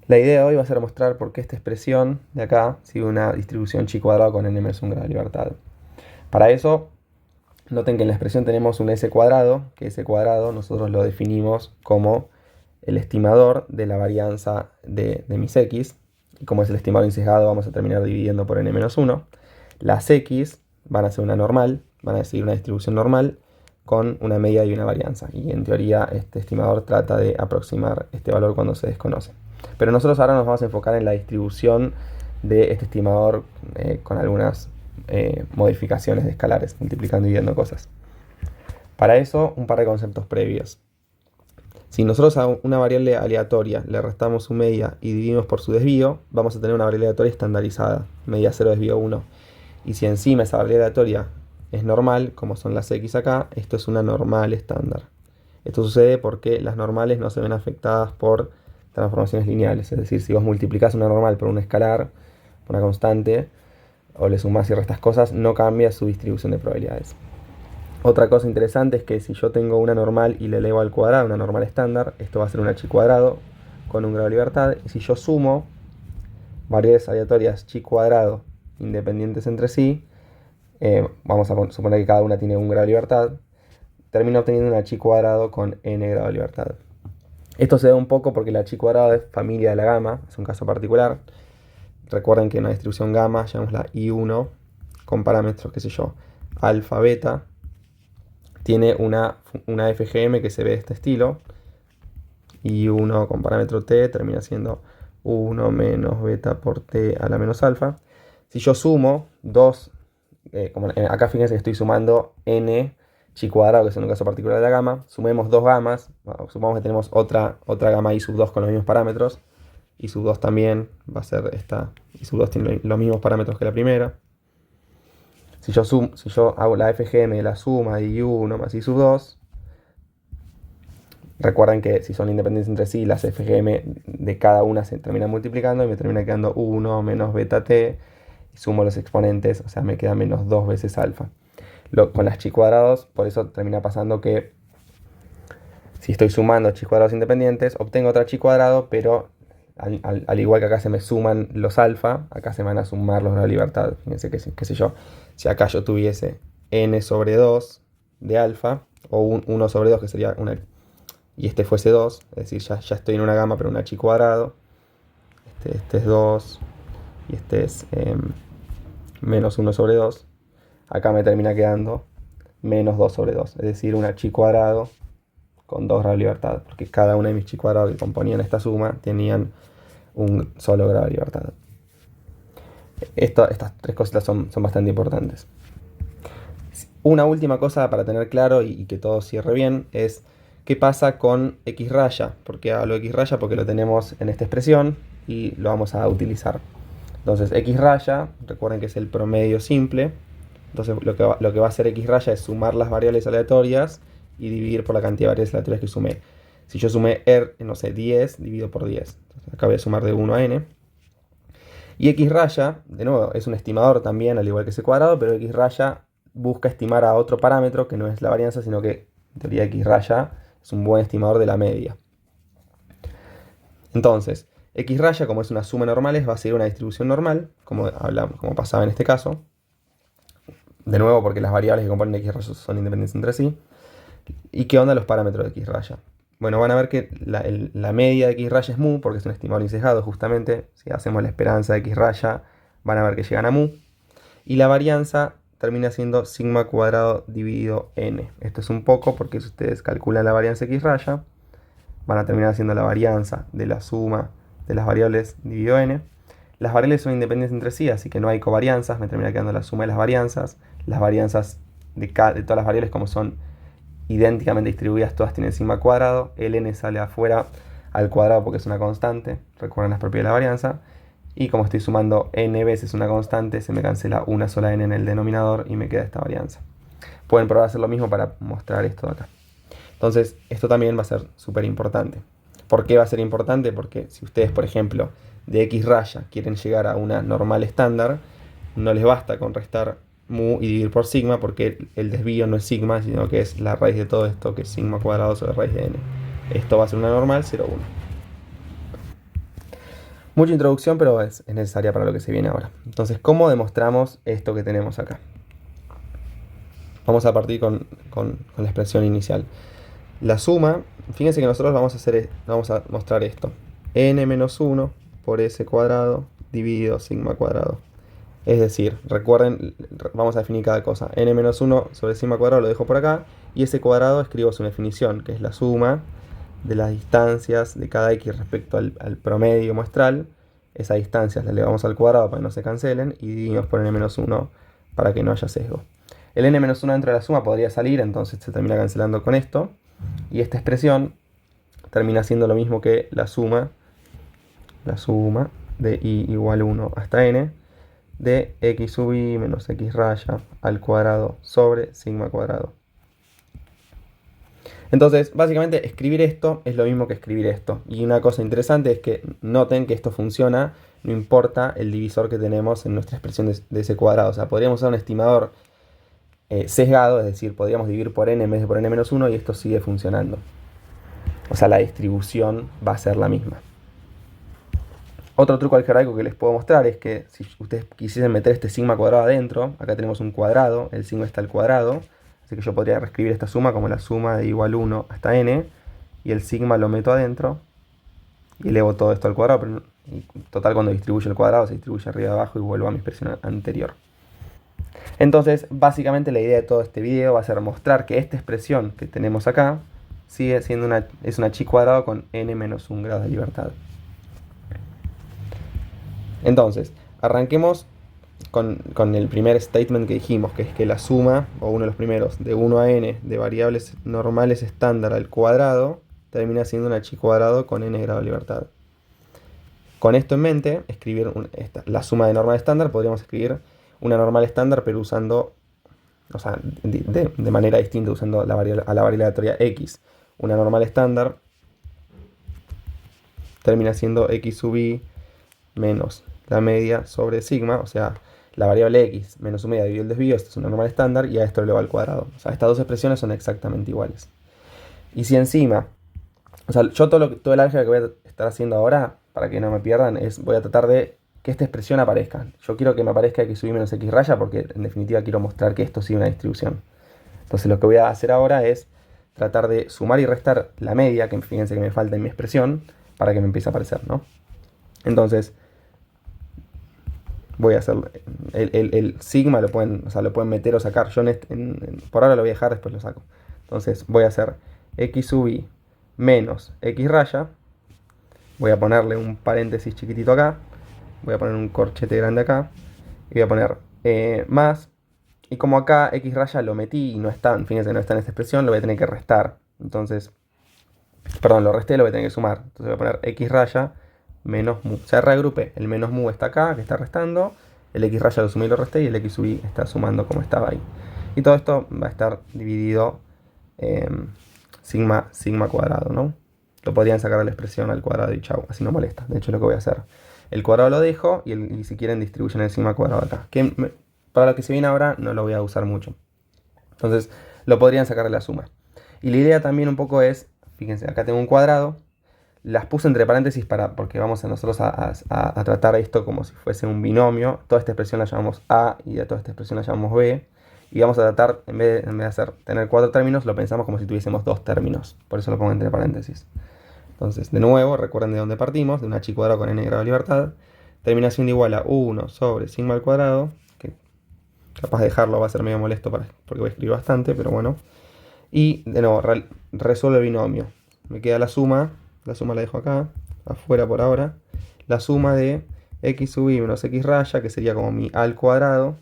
La idea de hoy va a ser mostrar por qué esta expresión de acá sigue una distribución chi cuadrado con n menos un grado de libertad. Para eso, noten que en la expresión tenemos un s cuadrado, que ese cuadrado nosotros lo definimos como el estimador de la varianza de mis x. Y como es el estimador insesgado, vamos a terminar dividiendo por n menos 1. Las x van a ser una normal, van a seguir una distribución normal con una media y una varianza. Y en teoría este estimador trata de aproximar este valor cuando se desconoce. Pero nosotros ahora nos vamos a enfocar en la distribución de este estimador con algunas modificaciones de escalares, multiplicando y dividiendo cosas. Para eso, un par de conceptos previos. Si nosotros a una variable aleatoria le restamos su media y dividimos por su desvío, vamos a tener una variable aleatoria estandarizada, media 0, desvío 1. Y si encima esa variable aleatoria es normal, como son las x acá, esto es una normal estándar. Esto sucede porque las normales no se ven afectadas por transformaciones lineales. Es decir, si vos multiplicás una normal por un escalar, por una constante, o le sumás y restas cosas, no cambia su distribución de probabilidades. Otra cosa interesante es que si yo tengo una normal y le elevo al cuadrado, una normal estándar, esto va a ser una chi cuadrado con un grado de libertad. Y si yo sumo variables aleatorias chi cuadrado independientes entre sí, vamos a suponer que cada una tiene un grado de libertad, termino obteniendo una chi cuadrado con n grado de libertad. Esto se da un poco porque la chi cuadrado es familia de la gamma, es un caso particular. Recuerden que en una distribución gamma, llamémosla I1, con parámetros, qué sé yo, alfa, beta, tiene una FGM que se ve de este estilo. I1 con parámetro t termina siendo 1 menos beta por t a la menos alfa. Si yo sumo 2, como acá fíjense que estoy sumando n chi cuadrado, que es un caso particular de la gama, sumemos dos gamas, supongamos que tenemos otra gama i sub 2 con los mismos parámetros, i sub 2 también va a ser esta, i sub 2 tiene los mismos parámetros que la primera. Si yo hago la FGM de la suma de i1 más i sub 2, recuerden que si son independientes entre sí, las FGM de cada una se terminan multiplicando y me termina quedando 1 menos beta t, y sumo los exponentes, o sea, me queda menos 2 veces alfa. Con las chi cuadrados, por eso termina pasando que si estoy sumando chi cuadrados independientes, obtengo otra chi cuadrado, pero al igual que acá se me suman los alfa, acá se van a sumar los grados de libertad. Fíjense que, qué sé yo, si acá yo tuviese n sobre 2 de alfa, o 1 sobre 2 que sería una, y este fuese 2, es decir, ya estoy en una gama pero una chi cuadrado, este es 2 y este es menos 1 sobre 2, acá me termina quedando menos 2 sobre 2, es decir, una chi cuadrado con 2 grados de libertad, porque cada una de mis chi cuadrados que componían esta suma tenían un solo grado de libertad. Estas tres cositas son bastante importantes. Una última cosa para tener claro y que todo cierre bien es qué pasa con x raya. ¿Por qué hablo de x raya? Porque lo tenemos en esta expresión y lo vamos a utilizar. Entonces x raya, recuerden que es el promedio simple. Entonces lo que va a hacer x raya es sumar las variables aleatorias y dividir por la cantidad de variables aleatorias que sumé. Si yo sumé no sé, 10, divido por 10. Entonces acá voy a sumar de 1 a n. Y x raya, de nuevo, es un estimador también, al igual que ese cuadrado, pero x raya busca estimar a otro parámetro que no es la varianza, sino que en teoría x raya es un buen estimador de la media. Entonces, x raya, como es una suma normales, va a seguir una distribución normal, como pasaba en este caso. De nuevo, porque las variables que componen x raya son independientes entre sí. ¿Y qué onda los parámetros de x raya? Bueno, van a ver que la media de x raya es mu, porque es un estimador insesgado justamente. Si hacemos la esperanza de x raya, van a ver que llegan a mu. Y la varianza termina siendo sigma cuadrado dividido n. Esto es un poco porque si ustedes calculan la varianza de x raya, van a terminar siendo la varianza de la suma de las variables dividido n. Las variables son independientes entre sí, así que no hay covarianzas, me termina quedando la suma de las varianzas. Las varianzas de todas las variables, como son idénticamente distribuidas, todas tienen sigma cuadrado. El n sale afuera al cuadrado porque es una constante, recuerden las propiedades de la varianza. Y como estoy sumando n veces una constante, se me cancela una sola n en el denominador y me queda esta varianza. Pueden probar a hacer lo mismo para mostrar esto de acá. Entonces, esto también va a ser súper importante. ¿Por qué va a ser importante? Porque si ustedes, por ejemplo, de x raya quieren llegar a una normal estándar, no les basta con restar mu y dividir por sigma, porque el desvío no es sigma, sino que es la raíz de todo esto, que es sigma cuadrado sobre raíz de n. Esto va a ser una normal 0,1. Mucha introducción, pero es necesaria para lo que se viene ahora. Entonces, ¿cómo demostramos esto que tenemos acá? Vamos a partir con la expresión inicial. La suma, fíjense que nosotros vamos a mostrar esto. N menos 1 por S cuadrado dividido sigma cuadrado. Es decir, recuerden, vamos a definir cada cosa. N menos 1 sobre sigma cuadrado lo dejo por acá. Y S cuadrado escribo su definición, que es la suma de las distancias de cada X respecto al promedio muestral. Esas distancias las elevamos al cuadrado para que no se cancelen y dividimos por N menos 1 para que no haya sesgo. El N menos 1 dentro de la suma podría salir, entonces se termina cancelando con esto. Y esta expresión termina siendo lo mismo que la suma de I igual 1 hasta N de X sub I menos X raya al cuadrado sobre sigma cuadrado. Entonces, básicamente, escribir esto es lo mismo que escribir esto. Y una cosa interesante es que noten que esto funciona, no importa el divisor que tenemos en nuestra expresión de ese cuadrado. O sea, podríamos usar un estimador sesgado, es decir, podríamos dividir por n en vez de por n menos 1 y esto sigue funcionando. O sea, la distribución va a ser la misma. Otro truco algebraico que les puedo mostrar es que si ustedes quisiesen meter este sigma cuadrado adentro, acá tenemos un cuadrado, el sigma está al cuadrado, así que yo podría reescribir esta suma como la suma de igual 1 hasta n, y el sigma lo meto adentro, y elevo todo esto al cuadrado, pero total cuando distribuyo el cuadrado se distribuye arriba y abajo y vuelvo a mi expresión anterior. Entonces, básicamente la idea de todo este video va a ser mostrar que esta expresión que tenemos acá sigue siendo es una chi cuadrado con n menos 1 grado de libertad. Entonces, arranquemos con el primer statement que dijimos, que es que la suma, o uno de los primeros, de 1 a n de variables normales estándar al cuadrado, termina siendo una chi cuadrado con n grado de libertad. Con esto en mente, escribir la suma de normal estándar, podríamos escribir una normal estándar, pero usando, o sea, de manera distinta, usando a la variable aleatoria x. Una normal estándar termina siendo x sub i menos la media sobre sigma, o sea, la variable x menos su media dividido el desvío, esto es una normal estándar, y a esto lo elevo al cuadrado. O sea, estas dos expresiones son exactamente iguales. Y si encima, o sea, yo todo el álgebra que voy a estar haciendo ahora, para que no me pierdan, voy a tratar de que esta expresión aparezca. Yo quiero que me aparezca x sub i menos x raya, porque en definitiva quiero mostrar que esto sigue una distribución. Entonces lo que voy a hacer ahora es tratar de sumar y restar la media, que fíjense que me falta en mi expresión, para que me empiece a aparecer, ¿no? Entonces, voy a hacer el sigma, lo pueden meter o sacar. Yo por ahora lo voy a dejar, después lo saco. Entonces voy a hacer x sub i menos x raya. Voy a ponerle un paréntesis chiquitito acá. Voy a poner un corchete grande acá. Y voy a poner más. Y como acá x raya lo metí y no está, fíjense, no está en esta expresión, lo voy a tener que restar. Entonces, perdón, lo resté, lo voy a tener que sumar. Entonces voy a poner x raya menos mu. O sea, reagrupé. El menos mu está acá, que está restando. El x raya lo sumé y lo resté. Y el x sub i está sumando como estaba ahí. Y todo esto va a estar dividido sigma cuadrado, ¿no? Lo podrían sacar de la expresión al cuadrado y chau. Así no molesta. De hecho, es lo que voy a hacer. El cuadrado lo dejo y si quieren distribuyen el sigma cuadrado acá. Para lo que se viene ahora no lo voy a usar mucho. Entonces, lo podrían sacar de la suma. Y la idea también un poco es, fíjense, acá tengo un cuadrado. Las puse entre paréntesis porque vamos nosotros a tratar esto como si fuese un binomio. Toda esta expresión la llamamos A y a toda esta expresión la llamamos B. Y vamos a tratar, en vez de tener 4 términos, lo pensamos como si tuviésemos 2 términos. Por eso lo pongo entre paréntesis. Entonces, de nuevo, recuerden de dónde partimos, de una chi cuadrado con n grado de libertad. Termina siendo igual a 1 sobre sigma al cuadrado, que capaz de dejarlo va a ser medio molesto porque voy a escribir bastante, pero bueno. Y, de nuevo, resuelve el binomio. Me queda la suma la dejo acá, afuera por ahora. La suma de x sub i menos x raya, que sería como mi a al cuadrado,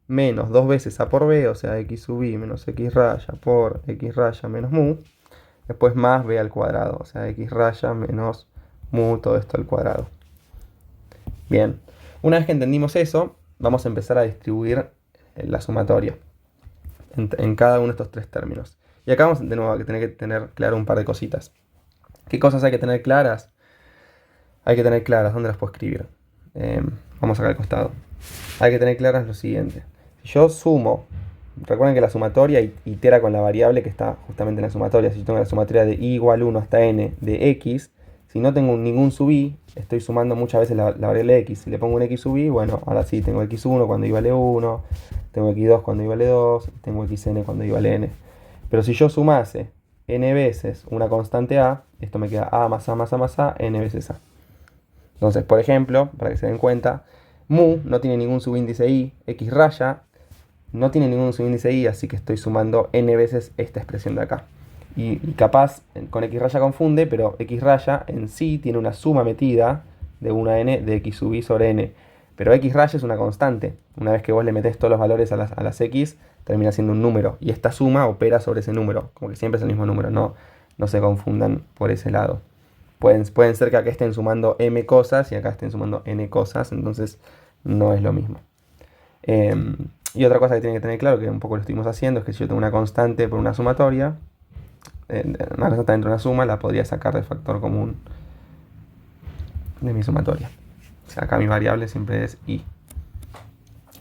menos 2 veces a por b, o sea, x sub i menos x raya por x raya menos mu. Después más b al cuadrado, o sea, x raya menos mu, todo esto al cuadrado. Bien, una vez que entendimos eso, vamos a empezar a distribuir la sumatoria en cada uno de estos 3 términos. Y acá vamos de nuevo a tener que tener claro un par de cositas. ¿Qué cosas hay que tener claras? Hay que tener claras, ¿dónde las puedo escribir? Vamos acá al costado. Hay que tener claras lo siguiente. Si yo sumo, recuerden que la sumatoria itera con la variable que está justamente en la sumatoria. Si yo tengo la sumatoria de i igual 1 hasta n de x, Si no tengo ningún sub i, estoy sumando muchas veces la variable x. Si le pongo un x sub i, bueno, ahora sí, tengo x1 cuando i vale 1, tengo x2 cuando i vale 2, tengo xn cuando i vale n. Pero si yo sumase n veces una constante a, esto me queda a más a más a más a, n veces a. Entonces, por ejemplo, para que se den cuenta, mu no tiene ningún subíndice i, x raya no tiene ningún subíndice i, así que estoy sumando n veces esta expresión de acá. Y capaz con x raya confunde, pero x raya en sí tiene una suma metida de 1 a n de x sub i sobre n. Pero x raya es una constante. Una vez que vos le metés todos los valores a las x, termina siendo un número. Y esta suma opera sobre ese número. Como que siempre es el mismo número. No se confundan por ese lado. Pueden ser que acá estén sumando m cosas y acá estén sumando n cosas. Entonces no es lo mismo. Y otra cosa que tienen que tener claro, que un poco lo estuvimos haciendo, es que si yo tengo una constante por una sumatoria, una constante dentro de una suma, la podría sacar del factor común de mi sumatoria. O sea, acá mi variable siempre es i.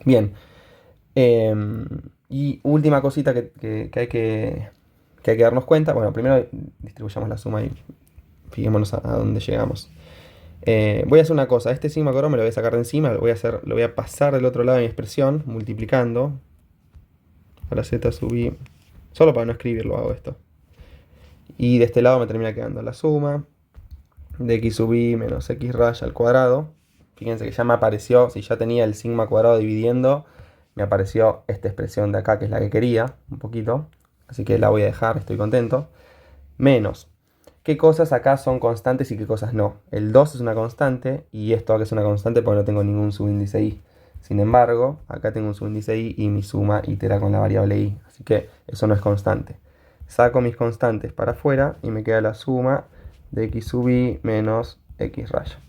Bien. Y última cosita que hay que darnos cuenta. Bueno, primero distribuyamos la suma y fijémonos a dónde llegamos. Voy a hacer una cosa. Este sigma cuadrado me lo voy a sacar de encima. Lo voy a pasar del otro lado de mi expresión, multiplicando. A la z sub i. Solo para no escribirlo hago esto. Y de este lado me termina quedando la suma de x sub i menos x raya al cuadrado. Fíjense que ya me apareció, si ya tenía el sigma cuadrado dividiendo, me apareció esta expresión de acá, que es la que quería, un poquito. Así que la voy a dejar, estoy contento. Menos, ¿qué cosas acá son constantes y qué cosas no? El 2 es una constante y esto acá es una constante porque no tengo ningún subíndice i. Sin embargo, acá tengo un subíndice i y mi suma itera con la variable i. Así que eso no es constante. Saco mis constantes para afuera y me queda la suma de x sub i menos x raya.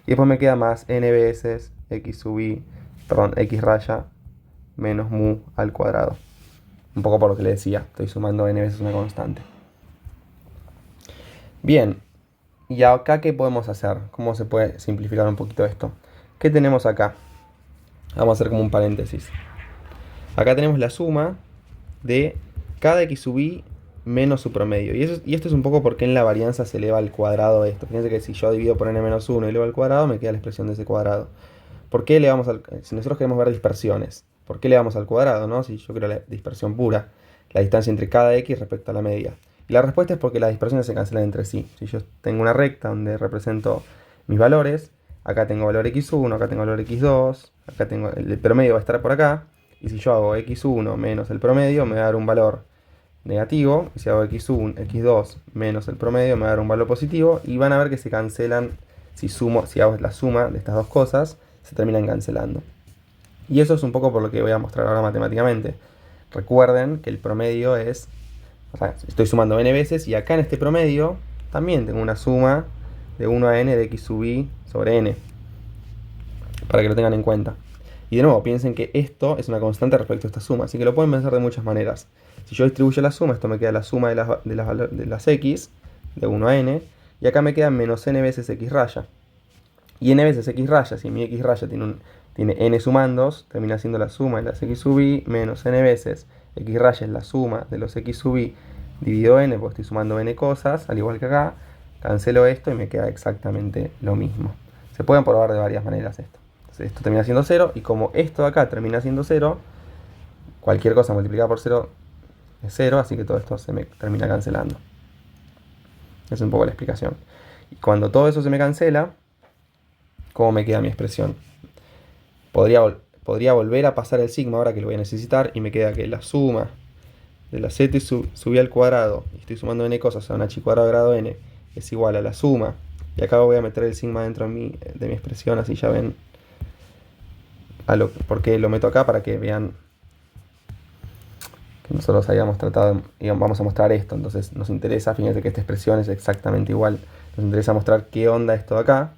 Y después me queda más n veces x sub i, perdón, x raya menos mu al cuadrado. Un poco por lo que le decía, estoy sumando n veces una constante. Bien, ¿y acá qué podemos hacer? ¿Cómo se puede simplificar un poquito esto? ¿Qué tenemos acá? Vamos a hacer como un paréntesis. Acá tenemos la suma de cada x sub i menos su promedio. Y esto es un poco porque en la varianza se eleva al cuadrado de esto. Fíjense que si yo divido por n menos 1 y elevo al cuadrado, me queda la expresión de ese cuadrado. ¿Por qué elevamos si nosotros queremos ver dispersiones, ¿por qué elevamos al cuadrado, no? Si yo quiero la dispersión pura, la distancia entre cada x respecto a la media. Y la respuesta es porque las dispersiones se cancelan entre sí. Si yo tengo una recta donde represento mis valores, acá tengo valor x1, acá tengo valor x2, acá tengo el promedio va a estar por acá. Y si yo hago x1 menos el promedio, me va a dar un valor negativo. Y si hago x1, x2 menos el promedio, me va a dar un valor positivo. Y van a ver que se cancelan, si hago la suma de estas dos cosas, se terminan cancelando. Y eso es un poco por lo que voy a mostrar ahora matemáticamente. Recuerden que el promedio es, o sea, estoy sumando n veces y acá en este promedio también tengo una suma de 1 a n de x sub i sobre n. Para que lo tengan en cuenta. Y de nuevo, piensen que esto es una constante respecto a esta suma, así que lo pueden pensar de muchas maneras. Si yo distribuyo la suma, esto me queda la suma de las x, de 1 a n, y acá me queda menos n veces x raya. Y n veces x raya, si mi x raya tiene n sumandos, termina siendo la suma de las x sub i menos n veces x raya es la suma de los x sub i dividido n, porque estoy sumando n cosas, al igual que acá. Cancelo esto y me queda exactamente lo mismo. Se pueden probar de varias maneras esto. Entonces, esto termina siendo 0 y como esto de acá termina siendo 0, cualquier cosa multiplicada por 0 es 0, así que todo esto se me termina cancelando. Es un poco la explicación. Y cuando todo eso se me cancela, ¿cómo me queda mi expresión? Podría volver a pasar el sigma ahora que lo voy a necesitar y me queda que la suma de la z subí al cuadrado y estoy sumando n cosas, o sea, un h cuadrado grado n es igual a la suma. Y acá voy a meter el sigma dentro de mi expresión, así ya ven por qué lo meto acá, para que vean que nosotros habíamos tratado, vamos a mostrar esto. Entonces nos interesa, fíjense que esta expresión es exactamente igual. Nos interesa mostrar qué onda esto de acá.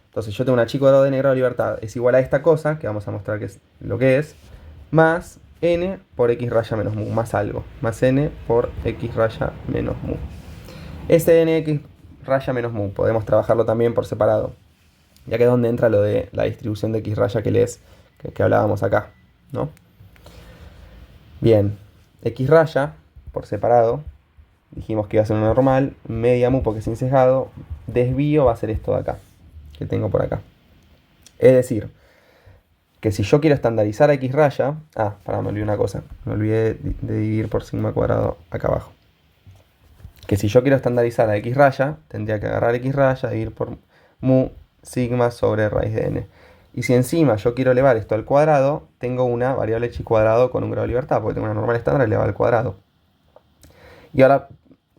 Entonces yo tengo un h cuadrado de n grado de libertad es igual a esta cosa, que vamos a mostrar que es lo que es, más n por x raya menos mu, más algo, más n por x raya menos mu. Ese n x raya menos mu podemos trabajarlo también por separado, ya que es donde entra lo de la distribución de x raya que hablábamos acá, ¿no? Bien, x raya por separado, dijimos que iba a ser una normal, media mu porque es sin sesgado, desvío va a ser esto de acá, que tengo por acá. Es decir, que si yo quiero estandarizar a x raya... me olvidé una cosa. Me olvidé de dividir por sigma cuadrado acá abajo. Que si yo quiero estandarizar a x raya, tendría que agarrar x raya e ir por mu sigma sobre raíz de n. Y si encima yo quiero elevar esto al cuadrado, tengo una variable chi cuadrado con un grado de libertad, porque tengo una normal estándar elevada al cuadrado. Y ahora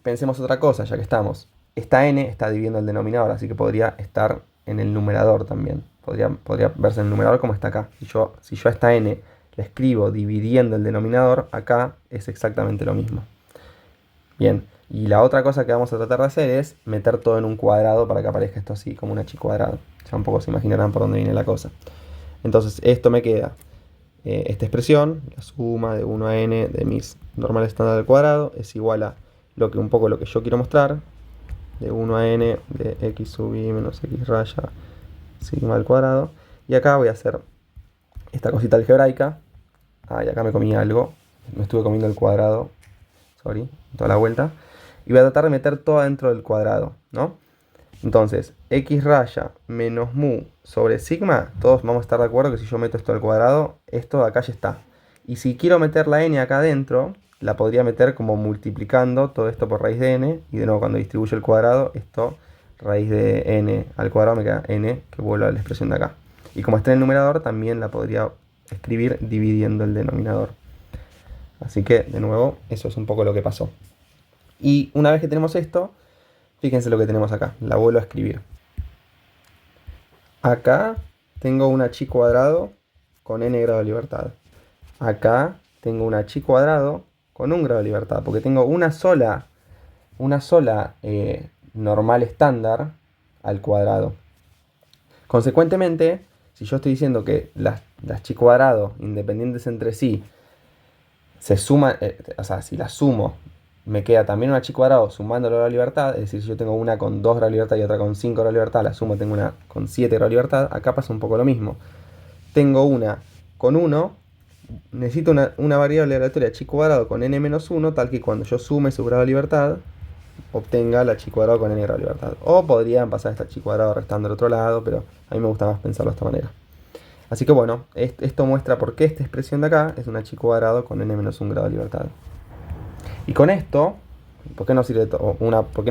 pensemos otra cosa, ya que estamos. Esta n está dividiendo el denominador, así que podría estar en el numerador también. Podría verse en el numerador como está acá. Si yo a esta n la escribo dividiendo el denominador, acá es exactamente lo mismo. Bien, y la otra cosa que vamos a tratar de hacer es meter todo en un cuadrado para que aparezca esto así, como una chi cuadrado. Ya un poco se imaginarán por dónde viene la cosa. Entonces, esto me queda, esta expresión, la suma de 1 a n de mis normales estándar al cuadrado, es igual a un poco lo que yo quiero mostrar, de 1 a n de x sub i menos x raya sigma al cuadrado. Y acá voy a hacer esta cosita algebraica. Y acá me comí algo. Me estuve comiendo el cuadrado. Sorry, toda la vuelta. Y voy a tratar de meter todo dentro del cuadrado, ¿no? Entonces, x raya menos mu sobre sigma, todos vamos a estar de acuerdo que si yo meto esto al cuadrado, esto de acá ya está. Y si quiero meter la n acá adentro, la podría meter como multiplicando todo esto por raíz de n. Y de nuevo, cuando distribuyo el cuadrado, esto, raíz de n al cuadrado, me queda n, que vuelve a la expresión de acá. Y como está en el numerador, también la podría escribir dividiendo el denominador. Así que, de nuevo, eso es un poco lo que pasó. Y una vez que tenemos esto, fíjense lo que tenemos acá. La vuelvo a escribir. Acá tengo una chi cuadrado con n grado de libertad. Acá tengo una chi cuadrado con un grado de libertad. Porque tengo una sola normal estándar al cuadrado. Consecuentemente, si yo estoy diciendo que las chi cuadrado independientes entre sí se suman, o sea, si las sumo, me queda también una chi cuadrado sumando la libertad. Es decir, si yo tengo una con 2 grados de libertad y otra con 5 grados de libertad, la sumo, tengo una con 7 grados de libertad. Acá pasa un poco lo mismo. Tengo una con 1, necesito una variable aleatoria chi cuadrado con n-1, tal que cuando yo sume su grado de libertad, obtenga la chi cuadrado con n grado de libertad. O podrían pasar esta chi cuadrado restando al otro lado, pero a mí me gusta más pensarlo de esta manera. Así que bueno, esto muestra por qué esta expresión de acá es una chi cuadrado con n-1 grado de libertad. Y con esto, ¿por qué nos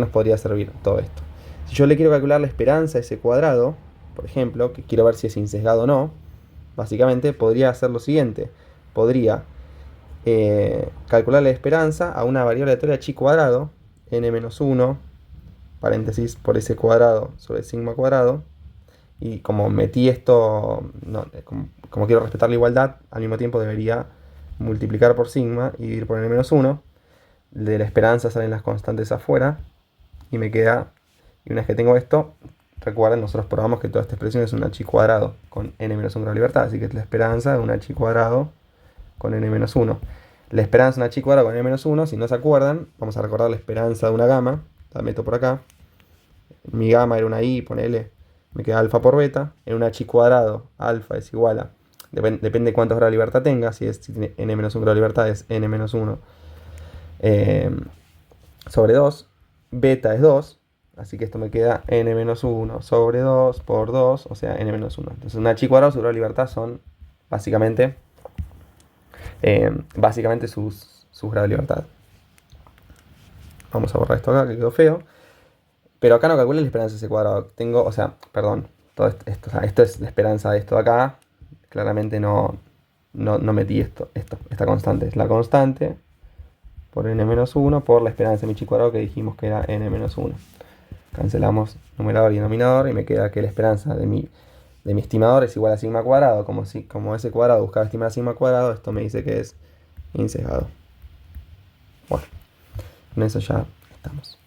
podría servir todo esto? Si yo le quiero calcular la esperanza a ese cuadrado, por ejemplo, que quiero ver si es insesgado o no, básicamente podría hacer lo siguiente. Podría calcular la esperanza a una variable aleatoria chi cuadrado, n-1, paréntesis por ese cuadrado sobre sigma cuadrado. Y como metí esto, como quiero respetar la igualdad, al mismo tiempo debería multiplicar por sigma y dividir por n-1. De la esperanza salen las constantes afuera y me queda, y una vez que tengo esto, recuerden, nosotros probamos que toda esta expresión es una chi cuadrado con n-1 grado de libertad, así que es la esperanza de una chi cuadrado con n-1. La esperanza de una chi cuadrado con n-1, si no se acuerdan, vamos a recordar la esperanza de una gamma, la meto por acá, mi gamma era una i, ponele, me queda alfa por beta, en una chi cuadrado, alfa es igual a, depende de cuántos grados de libertad tenga, si tiene n-1 grado de libertad es n-1 sobre 2, beta es 2, así que esto me queda n-1 sobre 2 por 2, o sea n-1. Entonces una chi cuadrado, su grado de libertad son básicamente sus grados de libertad. Vamos a borrar esto acá, que quedó feo. Pero acá no calculé la esperanza de ese cuadrado. Todo esto es la esperanza de esto de acá. Claramente no metí esta constante. Es la constante por n-1 por la esperanza de mi chi cuadrado que dijimos que era n-1. Cancelamos numerador y denominador y me queda que la esperanza de mi estimador es igual a sigma cuadrado. Como ese cuadrado buscaba estimar a sigma cuadrado, esto me dice que es insesgado. Bueno, con eso ya estamos.